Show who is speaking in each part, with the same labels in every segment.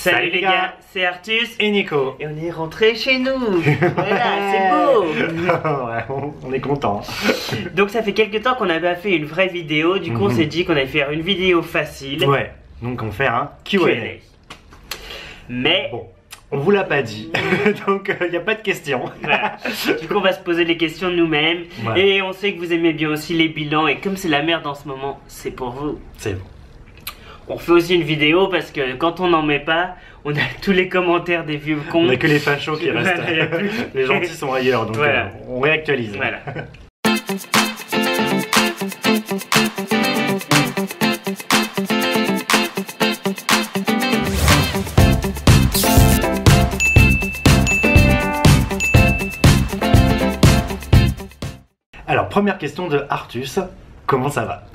Speaker 1: Salut les gars, c'est Artus
Speaker 2: et Nico.
Speaker 1: Et on est rentré chez nous. Voilà, c'est beau.
Speaker 2: Ouais, on est content.
Speaker 1: Donc ça fait quelques temps qu'on n'a pas fait une vraie vidéo. Du coup on s'est dit qu'on allait faire une vidéo facile.
Speaker 2: Ouais, donc on va faire un Q&A.
Speaker 1: Mais
Speaker 2: bon, on vous l'a pas dit, donc il n'y a pas de questions.
Speaker 1: Voilà. Du coup on va se poser les questions nous-mêmes.
Speaker 2: Voilà.
Speaker 1: Et on sait que vous aimez bien aussi les bilans. Et comme c'est la merde en ce moment, c'est pour vous.
Speaker 2: C'est bon.
Speaker 1: On fait aussi une vidéo parce que quand on n'en met pas, on a tous les commentaires des vieux cons.
Speaker 2: On n'a que les fachos qui restent. Les gentils sont ailleurs, donc
Speaker 1: voilà.
Speaker 2: On réactualise.
Speaker 1: Voilà.
Speaker 2: Alors, première question de Artus, comment ça va?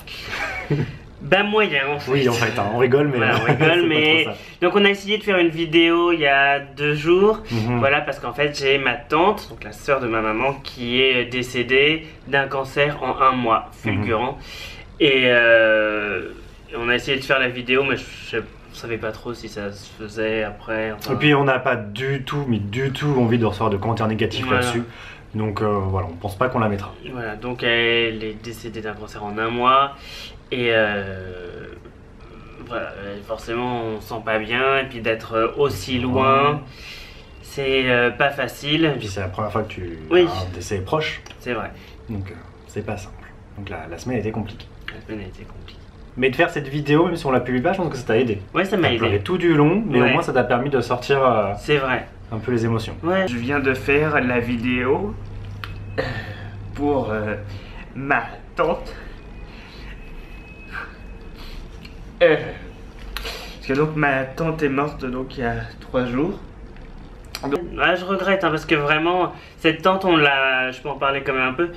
Speaker 1: Bah moyen en fait.
Speaker 2: Oui en fait, hein, on rigole mais...
Speaker 1: Voilà, on rigole mais... Donc on a essayé de faire une vidéo il y a 2 jours. Voilà, parce qu'en fait j'ai ma tante, donc la sœur de ma maman, qui est décédée d'un cancer en 1 mois, fulgurant. Et on a essayé de faire la vidéo mais je savais pas trop si ça se faisait après. Enfin...
Speaker 2: Et puis on n'a pas du tout envie de recevoir de commentaires négatifs là-dessus. Donc voilà, on pense pas qu'on la mettra. Voilà,
Speaker 1: donc elle est décédée d'un cancer en 1 mois. Et voilà, forcément on se sent pas bien. Et puis d'être aussi loin, c'est pas facile.
Speaker 2: Et puis c'est la première fois que tu
Speaker 1: as
Speaker 2: un décès proche.
Speaker 1: C'est vrai.
Speaker 2: Donc c'est pas simple. Donc la semaine a été compliquée.
Speaker 1: La semaine a été compliquée.
Speaker 2: Mais de faire cette vidéo, même si on l'a publie pas, je pense que ça t'a aidé.
Speaker 1: Ouais, ça m'a aidé.
Speaker 2: T'as pleuré tout du long, mais au moins ça t'a permis de sortir
Speaker 1: c'est vrai.
Speaker 2: Un peu les émotions.
Speaker 1: Ouais. Je viens de faire la vidéo pour ma tante. Parce que donc ma tante est morte donc il y a 3 jours. Donc, je regrette parce que vraiment cette tante je peux en parler quand même un peu,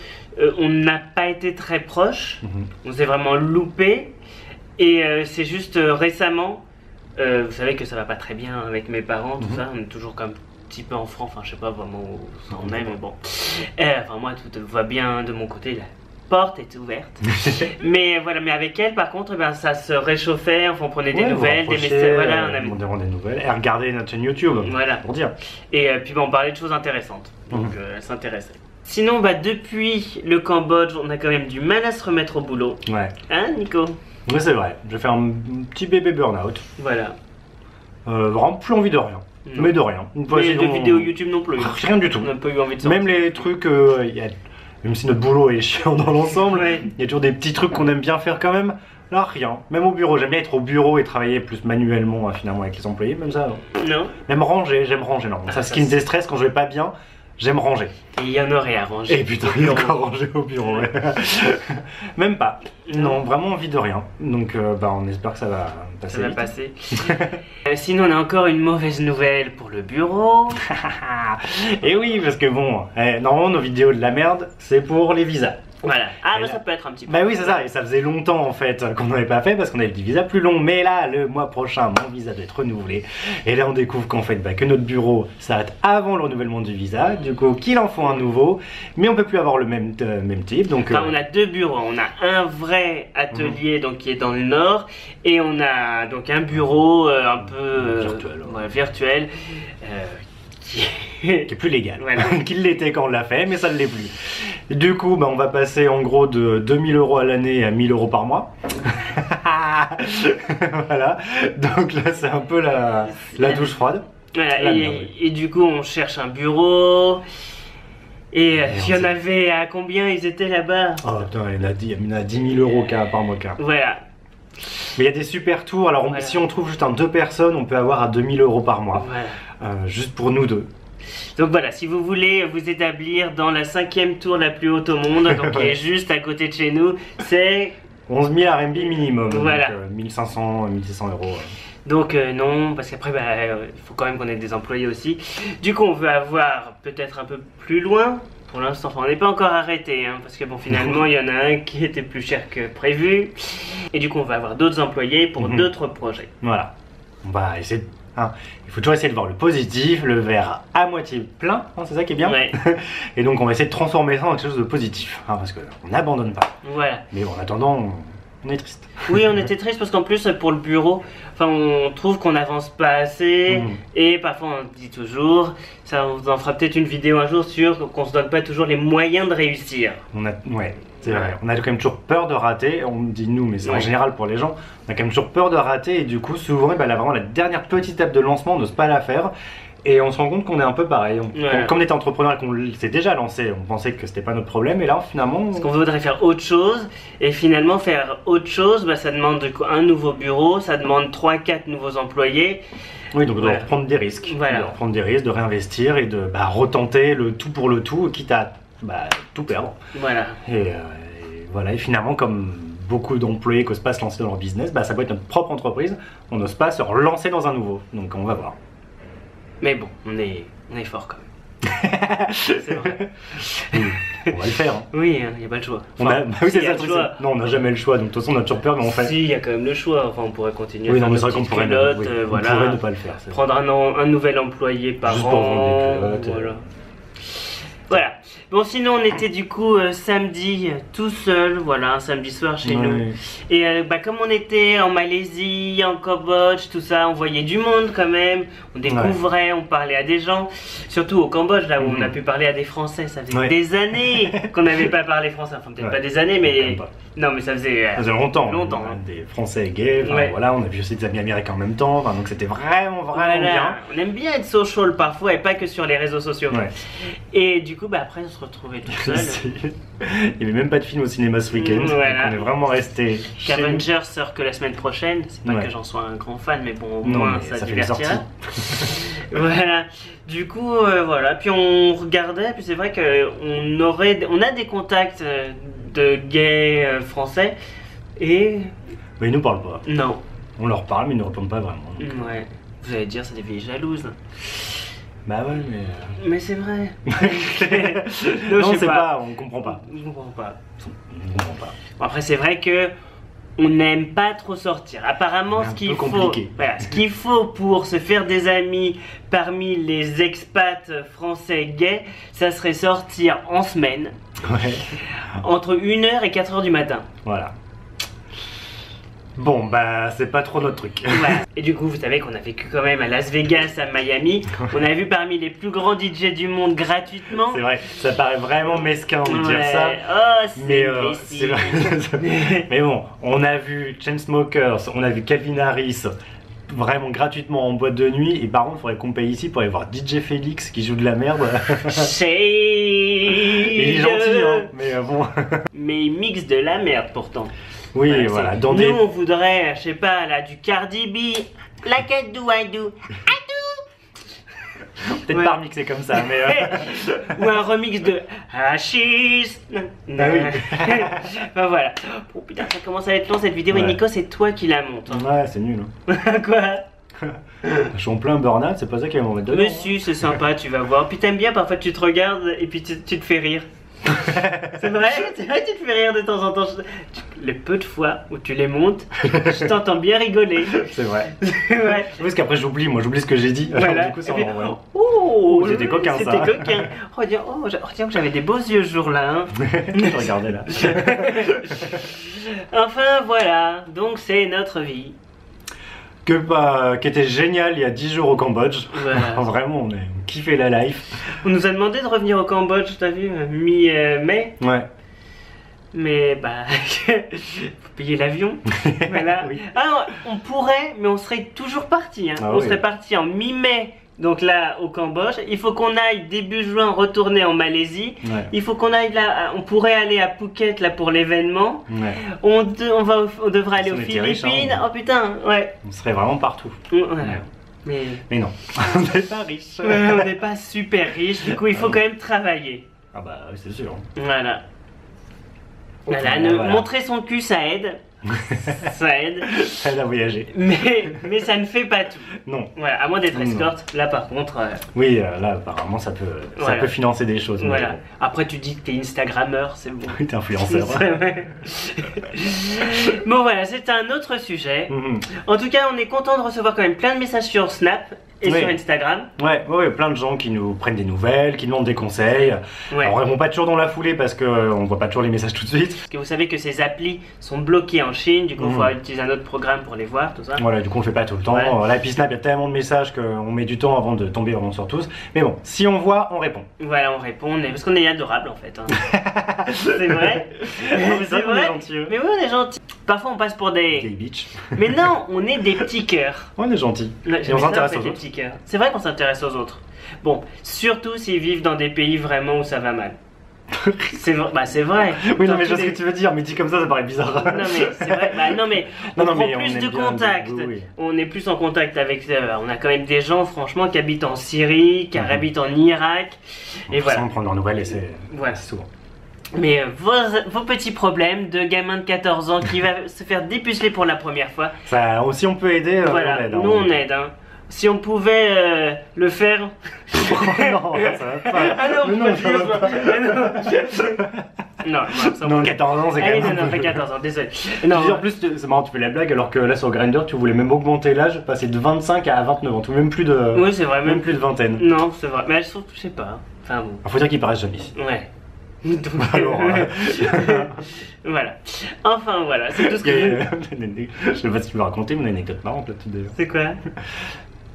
Speaker 1: on n'a pas été très proches, on s'est vraiment loupé et c'est juste récemment, vous savez que ça va pas très bien avec mes parents, tout ça, on est toujours comme un petit peu en franc, enfin je sais pas vraiment où ça en est mais bon, enfin moi tout va bien de mon côté là. Porte est ouverte. Mais voilà, mais avec elle par contre ça se réchauffait, enfin on prenait des nouvelles, des messages, voilà,
Speaker 2: on demandait des nouvelles et regarder notre chaîne YouTube,
Speaker 1: voilà,
Speaker 2: pour dire.
Speaker 1: Et puis on parlait de choses intéressantes, donc elle s'intéressait. Sinon depuis le Cambodge, on a quand même du mal à se remettre au boulot. Ouais. Hein Nico?
Speaker 2: Oui c'est vrai, je vais faire un petit bébé burn-out. Voilà. Vraiment plus envie de rien. Mais de rien.
Speaker 1: Mais de vidéos YouTube non plus.
Speaker 2: Rien du tout.
Speaker 1: On n'a pas eu envie de sortir.
Speaker 2: Même les trucs, même si notre boulot est chiant dans l'ensemble, il y a toujours des petits trucs qu'on aime bien faire quand même. Là, rien. Même au bureau, j'aime bien être au bureau et travailler plus manuellement finalement avec les employés, même ça. Non. Même ranger, j'aime ranger. Non. Ça, ce qui me déstresse quand je vais pas bien, j'aime ranger.
Speaker 1: Et il y en aurait à ranger.
Speaker 2: Et putain, il y a encore ranger au bureau. Ouais. Même pas. Non, vraiment envie de rien. Donc, on espère que ça va passer.
Speaker 1: Ça va passer. Sinon, on a encore une mauvaise nouvelle pour le bureau.
Speaker 2: Et oui, parce que bon, normalement, nos vidéos de la merde, c'est pour les visas.
Speaker 1: Voilà. Ah, bah ça peut être un petit peu.
Speaker 2: Bah oui, c'est ça. Et ça faisait longtemps en fait qu'on n'avait pas fait parce qu'on avait des visas plus longs. Mais là, le mois prochain, mon visa doit être renouvelé. Et là, on découvre qu'en fait, que notre bureau s'arrête avant le renouvellement du visa. Du coup, qu'il en faut un nouveau. Mais on peut plus avoir le même type. Donc,
Speaker 1: on a 2 bureaux. On a un vrai atelier donc qui est dans le nord. Et on a donc un bureau un peu virtuel. Qui
Speaker 2: est plus légal, voilà. Qu'il l'était quand on l'a fait, mais ça ne l'est plus. Du coup, on va passer en gros de 2000 € à l'année à 1000 € par mois. Voilà, donc là c'est un peu la douche froide.
Speaker 1: Voilà, et du coup on cherche un bureau. Et il y en avait à combien ils étaient là-bas? Oh
Speaker 2: putain, il y en a 10 000 € par mois.
Speaker 1: Voilà.
Speaker 2: Mais il y a des super tours, alors si on trouve juste 2 personnes, on peut avoir à 2000 € par mois. Juste pour nous 2.
Speaker 1: Donc voilà, si vous voulez vous établir dans la 5e tour la plus haute au monde, donc qui est juste à côté de chez nous, c'est
Speaker 2: 11 000 RMB minimum,
Speaker 1: voilà.
Speaker 2: Donc 1500, 1600 €.
Speaker 1: Donc non, parce qu'après il faut quand même qu'on ait des employés aussi. Du coup on veut avoir peut-être un peu plus loin. Pour l'instant, on n'est pas encore arrêté, parce que bon, finalement, il y en a un qui était plus cher que prévu. Et du coup, on va avoir d'autres employés pour d'autres projets.
Speaker 2: Voilà. On va essayer de... il faut toujours essayer de voir le positif, le verre à moitié plein, c'est ça qui est bien. Ouais. Et donc, on va essayer de transformer ça en quelque chose de positif, parce qu'on n'abandonne pas.
Speaker 1: Voilà.
Speaker 2: Mais bon, en attendant, On est triste.
Speaker 1: Oui, on était triste parce qu'en plus pour le bureau, enfin on trouve qu'on n'avance pas assez et parfois on dit toujours, ça on en fera peut-être une vidéo un jour sur qu'on se donne pas toujours les moyens de réussir.
Speaker 2: Ouais, c'est vrai. On a quand même toujours peur de rater. On dit nous, mais c'est en général pour les gens. On a quand même toujours peur de rater et du coup souvent, là vraiment la dernière petite étape de lancement, on n'ose pas la faire. Et on se rend compte qu'on est un peu pareil. Comme on était entrepreneur et qu'on s'est déjà lancé, on pensait que c'était pas notre problème. Et là, finalement.
Speaker 1: Parce qu'on voudrait faire autre chose. Et finalement, faire autre chose, bah, ça demande un nouveau bureau, ça demande 3-4 nouveaux employés.
Speaker 2: Oui, donc on doit reprendre des risques.
Speaker 1: Voilà.
Speaker 2: De reprendre des risques, de réinvestir et de retenter le tout pour le tout, quitte à tout perdre.
Speaker 1: Voilà.
Speaker 2: Et voilà. Et finalement, comme beaucoup d'employés qui n'osent pas se lancer dans leur business, ça peut être notre propre entreprise. On n'ose pas se relancer dans un nouveau. Donc on va voir.
Speaker 1: Mais bon, on est fort quand même. C'est vrai.
Speaker 2: Oui, on va le faire. Hein.
Speaker 1: Oui, il n'y a pas le choix.
Speaker 2: Oui, c'est ça le truc. Non, on n'a jamais le choix, donc de toute façon on a toujours peur, mais on fait.
Speaker 1: Si, il y a quand même le choix. Enfin, on pourrait continuer.
Speaker 2: Oui, non, mais c'est vrai qu'on pourrait.
Speaker 1: On
Speaker 2: pourrait ne pas le faire.
Speaker 1: Prendre un nouvel employé par
Speaker 2: Juste
Speaker 1: an.
Speaker 2: pour vendre des culottes.
Speaker 1: Voilà. Bon, sinon on était du coup samedi tout seul, voilà, un samedi soir chez nous. Et comme on était en Malaisie, en Cambodge, tout ça, on voyait du monde quand même, on découvrait, on parlait à des gens, surtout au Cambodge là où on a pu parler à des Français, ça faisait des années qu'on n'avait pas parlé français, enfin peut-être pas des années, mais non, mais ça faisait
Speaker 2: longtemps.
Speaker 1: Hein.
Speaker 2: Des Français gays, voilà, on a vu aussi des amis américains en même temps, donc c'était vraiment bien.
Speaker 1: On aime bien être social parfois et pas que sur les réseaux sociaux. Et du coup, après on se retrouvait tout seul.
Speaker 2: Il n'y avait même pas de film au cinéma ce week-end. On est vraiment resté.
Speaker 1: Avengers sort que la semaine prochaine. C'est pas que j'en sois un grand fan, mais bon, au moins ça divertira. Voilà. Du coup, voilà. Puis on regardait, puis c'est vrai qu'on a des contacts de gays français et.
Speaker 2: Mais ils nous parlent pas.
Speaker 1: Non.
Speaker 2: On leur parle, mais ils ne répondent pas vraiment. Donc.
Speaker 1: Ouais. Vous allez dire, c'est des vieilles jalouses.
Speaker 2: Bah ouais,
Speaker 1: mais c'est vrai.
Speaker 2: Non, c'est pas, on comprend pas.
Speaker 1: On comprend pas.
Speaker 2: On comprend pas.
Speaker 1: Bon, après, c'est vrai que on n'aime pas trop sortir. Apparemment, ce qu'il faut pour se faire des amis parmi les expats français gays, ça serait sortir en semaine. Entre 1h et 4h du matin.
Speaker 2: Voilà. Bon, c'est pas trop notre truc.
Speaker 1: Voilà. Et du coup, vous savez qu'on a vécu quand même à Las Vegas, à Miami. On a vu parmi les plus grands DJ du monde gratuitement.
Speaker 2: C'est vrai, ça paraît vraiment mesquin de dire ça.
Speaker 1: Oh, c'est
Speaker 2: vrai. Mais bon, on a vu Chainsmokers, on a vu Calvin Harris vraiment gratuitement en boîte de nuit. Et par contre, il faudrait qu'on paye ici pour aller voir DJ Félix qui joue de la merde.
Speaker 1: Il
Speaker 2: est gentil, hein, mais bon.
Speaker 1: Mais il mixe de la merde pourtant.
Speaker 2: Oui, voilà.
Speaker 1: Nous, on voudrait, je sais pas, là, du Cardi B. Like I do, I do. I do.
Speaker 2: Peut-être pas remixé comme ça, mais.
Speaker 1: Ou un remix de Hashis. Voilà. Oh putain, ça commence à être long cette vidéo. Et Nico, c'est toi qui la monte. Hein.
Speaker 2: Ouais, c'est nul.
Speaker 1: Hein. Quoi?
Speaker 2: Je suis en plein burn-out, c'est pas ça qui va m'en mettre dedans.
Speaker 1: Mais si, c'est sympa, tu vas voir. Puis t'aimes bien, parfois tu te regardes et puis tu te fais rire. C'est vrai, tu te fais rire de temps en temps. Le peu de fois où tu les montes, je t'entends bien rigoler.
Speaker 2: C'est vrai.
Speaker 1: Ouais.
Speaker 2: Parce qu'apraprès j'oublie ce que j'ai dit.
Speaker 1: Voilà.
Speaker 2: Du coup, ça
Speaker 1: oh,
Speaker 2: c'était coquin ça.
Speaker 1: C'était coquin. Tiens, que j'avais des beaux yeux ce jour-là. Hein.
Speaker 2: Je regardais là.
Speaker 1: Enfin voilà, donc c'est notre vie.
Speaker 2: Qui était génial il y a 10 jours au Cambodge.
Speaker 1: Voilà.
Speaker 2: Vraiment, on kiffait la life.
Speaker 1: On nous a demandé de revenir au Cambodge, t'as vu, mi-mai.
Speaker 2: Ouais.
Speaker 1: Mais faut payer l'avion. Voilà. Oui. Ah, on pourrait, mais on serait toujours parti. Hein. On serait parti en mi-mai. Donc là, au Cambodge, il faut qu'on aille début juin retourner en Malaisie. Il faut qu'on aille là, on pourrait aller à Phuket là pour l'événement. On devrait aller aux Philippines. Oh putain,
Speaker 2: On serait vraiment partout. Mais non, on n'est pas riche.
Speaker 1: On n'est pas super riche, du coup il faut quand même travailler.
Speaker 2: Ah bah oui, c'est sûr.
Speaker 1: Voilà. Montrer son cul, ça aide. Ça aide.
Speaker 2: Ça aide à voyager.
Speaker 1: Mais ça ne fait pas tout.
Speaker 2: Non.
Speaker 1: Voilà, à moins d'être escorte, là par contre.
Speaker 2: Oui, là apparemment ça peut financer des choses.
Speaker 1: Voilà. Après tu dis que t'es Instagrammeur, c'est bon.
Speaker 2: Oui, t'es influenceur.
Speaker 1: Bon voilà, c'est un autre sujet. En tout cas, on est content de recevoir quand même plein de messages sur Snap. et sur Instagram.
Speaker 2: Ouais, plein de gens qui nous prennent des nouvelles, qui demandent des conseils.
Speaker 1: Ouais.
Speaker 2: Alors, on répond pas toujours dans la foulée parce qu'on voit pas toujours les messages tout de suite.
Speaker 1: Parce que vous savez que ces applis sont bloquées en Chine, du coup il faut utiliser un autre programme pour les voir, tout ça.
Speaker 2: Voilà, du coup on le fait pas tout le temps. Là, et puis Snap, il y a tellement de messages qu'on met du temps avant de tomber vraiment sur tous. Mais bon, si on voit, on répond.
Speaker 1: Voilà, on répond, parce qu'on est adorable en fait. Hein. C'est vrai.
Speaker 2: C'est vrai, on est gentil.
Speaker 1: Mais oui, on est gentil. Parfois on passe pour des
Speaker 2: bitch.
Speaker 1: Mais non, on est des petits cœurs.
Speaker 2: On est gentil. Et on s'intéresse aux autres.
Speaker 1: C'est vrai qu'on s'intéresse aux autres. Bon, surtout s'ils vivent dans des pays vraiment où ça va mal. C'est vrai. Bah c'est vrai.
Speaker 2: Oui, non mais je sais ce que tu veux dire, mais dit comme ça paraît bizarre.
Speaker 1: Non mais c'est vrai. Bah non mais on prend plus de contact. On est plus en contact avec. On a quand même des gens franchement qui habitent en Syrie, qui habitent en Irak. Et voilà.
Speaker 2: On prend leurs nouvelles et c'est souvent.
Speaker 1: Mais vos petits problèmes de gamin de 14 ans qui va se faire dépuceler pour la première fois.
Speaker 2: Ça, si on peut aider,
Speaker 1: voilà,
Speaker 2: on aide.
Speaker 1: Nous on aide. Hein. Si on pouvait le faire.
Speaker 2: Non, ça va pas.
Speaker 1: Ah non,
Speaker 2: non, ça va pas.
Speaker 1: Non,
Speaker 2: 14 ans, c'est quand même.
Speaker 1: Non, pas 14 ans, désolé. Non,
Speaker 2: en plus, c'est marrant, tu fais la blague alors que là sur Grindr, tu voulais même augmenter l'âge, passer de 25 à 29 ans, tout même plus de.
Speaker 1: Oui, c'est vrai,
Speaker 2: même plus de vingtaine.
Speaker 1: Non, c'est vrai, mais je sais pas. Enfin bon.
Speaker 2: Faut dire qu'ils paraissent jeunes ici.
Speaker 1: Ouais. Donc, alors, voilà. Enfin voilà, c'est tout ce que
Speaker 2: je sais pas si tu veux raconter, mais une anecdote marrante là-dessus d'ailleurs.
Speaker 1: C'est quoi?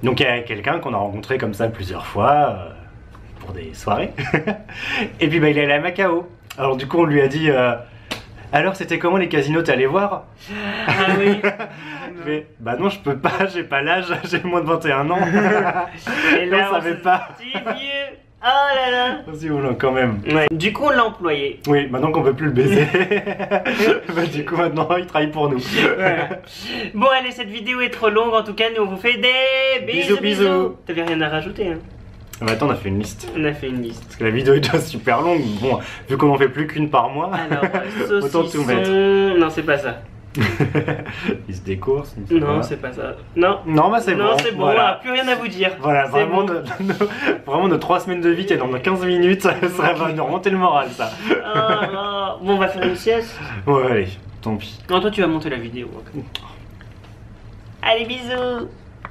Speaker 2: Donc il y a quelqu'un qu'on a rencontré comme ça plusieurs fois pour des soirées. Et puis bah, il est allé à Macao. Alors du coup on lui a dit alors c'était comment les casinos, t'es allé voir?
Speaker 1: Ah oui.
Speaker 2: Mais bah non je peux pas, j'ai pas l'âge, j'ai moins de 21 ans.
Speaker 1: Et là
Speaker 2: on savait pas.
Speaker 1: Vieux. Oh là là.
Speaker 2: Vas-y Oulin quand même.
Speaker 1: Ouais. Du coup on l'a employé.
Speaker 2: Oui, maintenant qu'on peut plus le baiser. Bah, du coup maintenant il travaille pour nous.
Speaker 1: Voilà. Bon allez, cette vidéo est trop longue, en tout cas nous on vous fait des bisous. T'avais rien à rajouter hein?
Speaker 2: Bah attends, on a fait une liste.
Speaker 1: On a fait une liste.
Speaker 2: Parce que la vidéo est déjà super longue. Bon, vu qu'on en fait plus qu'une par mois,
Speaker 1: alors,
Speaker 2: autant tout mettre.
Speaker 1: Non, c'est pas ça.
Speaker 2: Il se décourse.
Speaker 1: Non, c'est pas ça. Non.
Speaker 2: Non, bah c'est bon.
Speaker 1: Non, c'est bon, voilà. Plus rien à vous dire.
Speaker 2: Voilà, vraiment, bon. Vraiment nos 3 semaines de vie qui est dans 15 minutes, ça va nous remonter le moral, ça.
Speaker 1: Bon, on va faire une sieste.
Speaker 2: Ouais, allez, tant pis.
Speaker 1: Non, toi tu vas monter la vidéo. Allez, bisous.